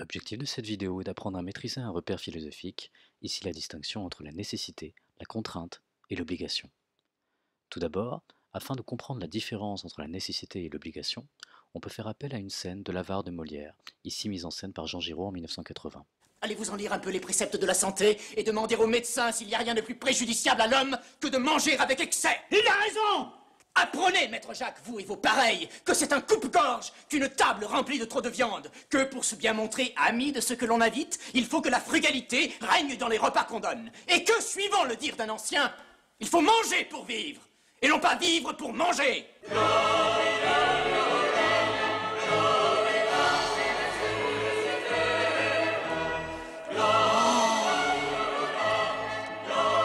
L'objectif de cette vidéo est d'apprendre à maîtriser un repère philosophique, ici la distinction entre la nécessité, la contrainte et l'obligation. Tout d'abord, afin de comprendre la différence entre la nécessité et l'obligation, on peut faire appel à une scène de l'Avare de Molière, ici mise en scène par Jean Giraud en 1980. Allez-vous en lire un peu les préceptes de la santé et demander au médecin s'il n'y a rien de plus préjudiciable à l'homme que de manger avec excès. Il a raison! Apprenez, maître Jacques, vous et vos pareils, que c'est un coupe-gorge qu'une table remplie de trop de viande, que pour se bien montrer ami de ce que l'on invite, il faut que la frugalité règne dans les repas qu'on donne, et que, suivant le dire d'un ancien, il faut manger pour vivre, et non pas vivre pour manger.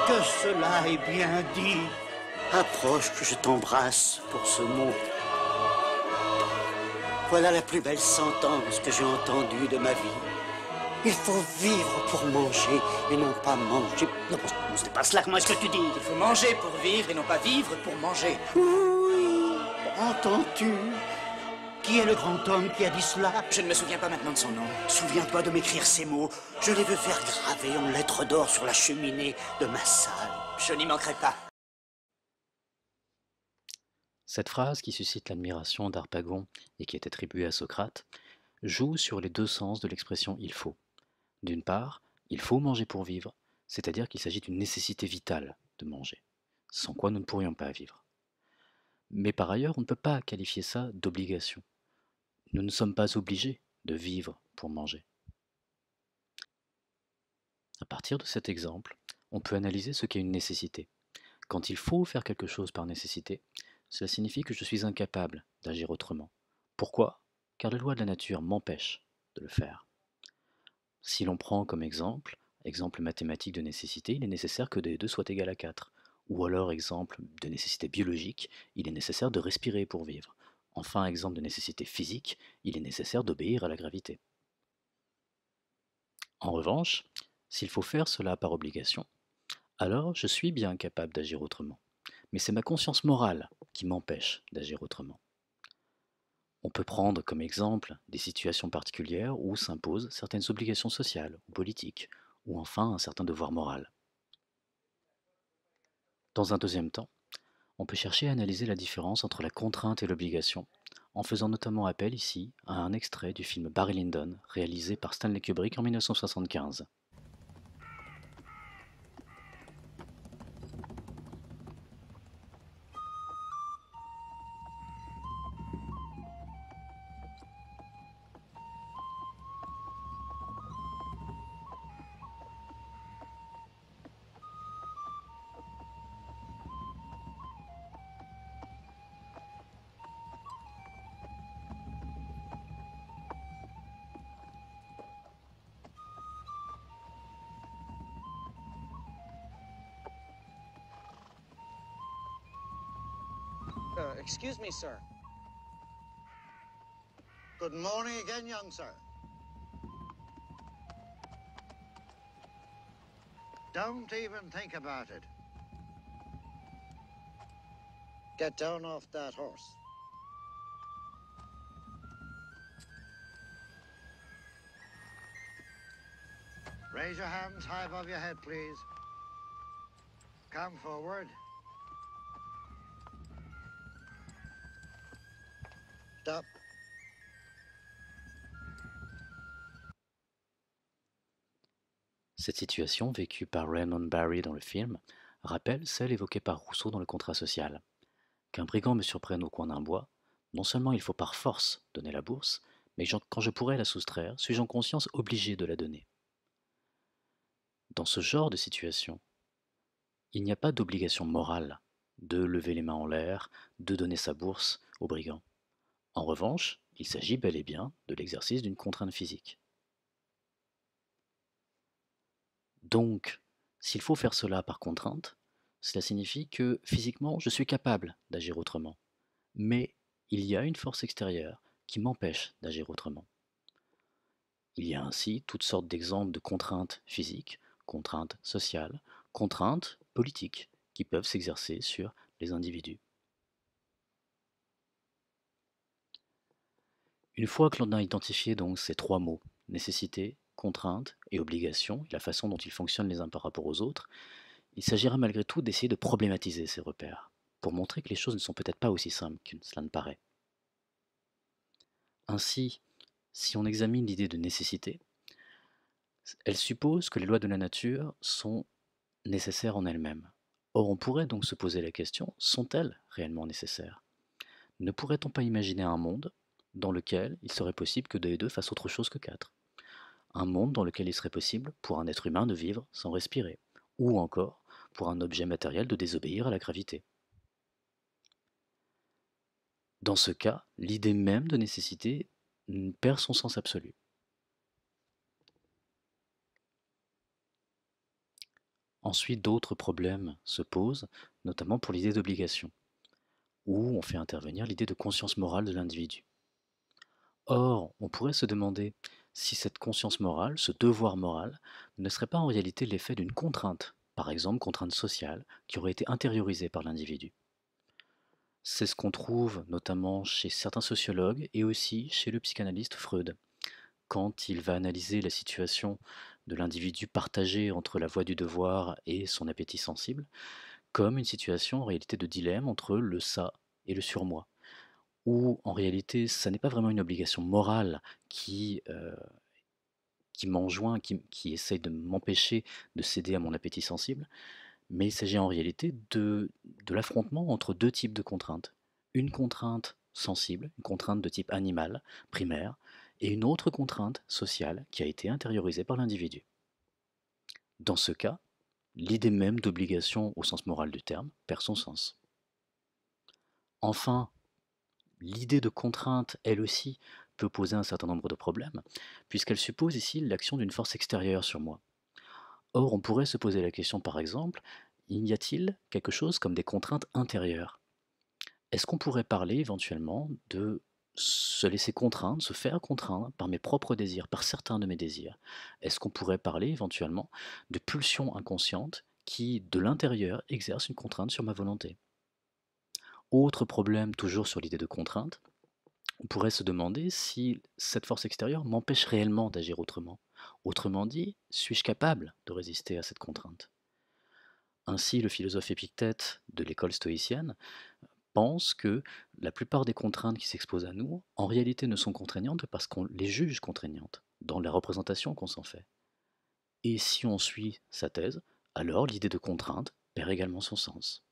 Que cela est bien dit. Approche que je t'embrasse pour ce mot. Voilà la plus belle sentence que j'ai entendue de ma vie. Il faut vivre pour manger et non pas manger. Non, c'est pas cela, comment est-ce que tu dis? Il faut manger pour vivre et non pas vivre pour manger. Oui, entends-tu? Qui est le grand homme qui a dit cela? Je ne me souviens pas maintenant de son nom. Souviens-toi de m'écrire ces mots. Je les veux faire graver en lettres d'or sur la cheminée de ma salle. Je n'y manquerai pas. Cette phrase, qui suscite l'admiration d'Harpagon et qui est attribuée à Socrate, joue sur les deux sens de l'expression « il faut ». D'une part, il faut manger pour vivre, c'est-à-dire qu'il s'agit d'une nécessité vitale de manger, sans quoi nous ne pourrions pas vivre. Mais par ailleurs, on ne peut pas qualifier ça d'obligation. Nous ne sommes pas obligés de vivre pour manger. À partir de cet exemple, on peut analyser ce qu'est une nécessité. Quand il faut faire quelque chose par nécessité, cela signifie que je suis incapable d'agir autrement. Pourquoi? Car les lois de la nature m'empêchent de le faire. Si l'on prend comme exemple mathématique de nécessité, il est nécessaire que 2 et 2 soient égal à 4. Ou alors exemple de nécessité biologique, il est nécessaire de respirer pour vivre. Enfin, exemple de nécessité physique, il est nécessaire d'obéir à la gravité. En revanche, s'il faut faire cela par obligation, alors je suis bien capable d'agir autrement. Mais c'est ma conscience morale qui m'empêche d'agir autrement. On peut prendre comme exemple des situations particulières où s'imposent certaines obligations sociales ou politiques, ou enfin un certain devoir moral. Dans un deuxième temps, on peut chercher à analyser la différence entre la contrainte et l'obligation, en faisant notamment appel ici à un extrait du film Barry Lyndon, réalisé par Stanley Kubrick en 1975. Excuse me, sir. Good morning again, young sir. Don't even think about it. Get down off that horse. Raise your hands high above your head, please. Come forward. Stop. Cette situation, vécue par Raymond Barry dans le film, rappelle celle évoquée par Rousseau dans le contrat social. Qu'un brigand me surprenne au coin d'un bois, non seulement il faut par force donner la bourse, mais quand je pourrais la soustraire, suis-je en conscience obligé de la donner. Dans ce genre de situation, il n'y a pas d'obligation morale de lever les mains en l'air, de donner sa bourse au brigand. En revanche, il s'agit bel et bien de l'exercice d'une contrainte physique. Donc, s'il faut faire cela par contrainte, cela signifie que physiquement je suis capable d'agir autrement. Mais il y a une force extérieure qui m'empêche d'agir autrement. Il y a ainsi toutes sortes d'exemples de contraintes physiques, contraintes sociales, contraintes politiques qui peuvent s'exercer sur les individus. Une fois que l'on a identifié donc ces trois mots, nécessité, contrainte et obligation, et la façon dont ils fonctionnent les uns par rapport aux autres, il s'agira malgré tout d'essayer de problématiser ces repères, pour montrer que les choses ne sont peut-être pas aussi simples que cela ne paraît. Ainsi, si on examine l'idée de nécessité, elle suppose que les lois de la nature sont nécessaires en elles-mêmes. Or, on pourrait donc se poser la question, sont-elles réellement nécessaires? Ne pourrait-on pas imaginer un monde dans lequel il serait possible que 2 et 2 fassent autre chose que 4? Un monde dans lequel il serait possible pour un être humain de vivre sans respirer, ou encore pour un objet matériel de désobéir à la gravité. Dans ce cas, l'idée même de nécessité perd son sens absolu. Ensuite, d'autres problèmes se posent, notamment pour l'idée d'obligation, où on fait intervenir l'idée de conscience morale de l'individu. Or, on pourrait se demander si cette conscience morale, ce devoir moral, ne serait pas en réalité l'effet d'une contrainte, par exemple contrainte sociale, qui aurait été intériorisée par l'individu. C'est ce qu'on trouve notamment chez certains sociologues et aussi chez le psychanalyste Freud, quand il va analyser la situation de l'individu partagé entre la voie du devoir et son appétit sensible, comme une situation en réalité de dilemme entre le ça et le surmoi, où en réalité ça n'est pas vraiment une obligation morale qui m'enjoint, qui essaye de m'empêcher de céder à mon appétit sensible, mais il s'agit en réalité de l'affrontement entre deux types de contraintes. Une contrainte sensible, une contrainte de type animal, primaire, et une autre contrainte sociale qui a été intériorisée par l'individu. Dans ce cas, l'idée même d'obligation au sens moral du terme perd son sens. Enfin, l'idée de contrainte, elle aussi, peut poser un certain nombre de problèmes, puisqu'elle suppose ici l'action d'une force extérieure sur moi. Or, on pourrait se poser la question par exemple, y a-t-il quelque chose comme des contraintes intérieures? Est-ce qu'on pourrait parler éventuellement de se laisser contraindre, se faire contraindre par mes propres désirs, par certains de mes désirs? Est-ce qu'on pourrait parler éventuellement de pulsions inconscientes qui, de l'intérieur, exercent une contrainte sur ma volonté? Autre problème, toujours sur l'idée de contrainte, on pourrait se demander si cette force extérieure m'empêche réellement d'agir autrement. Autrement dit, suis-je capable de résister à cette contrainte? Ainsi, le philosophe Épictète de l'école stoïcienne pense que la plupart des contraintes qui s'exposent à nous, en réalité ne sont contraignantes parce qu'on les juge contraignantes, dans la représentation qu'on s'en fait. Et si on suit sa thèse, alors l'idée de contrainte perd également son sens.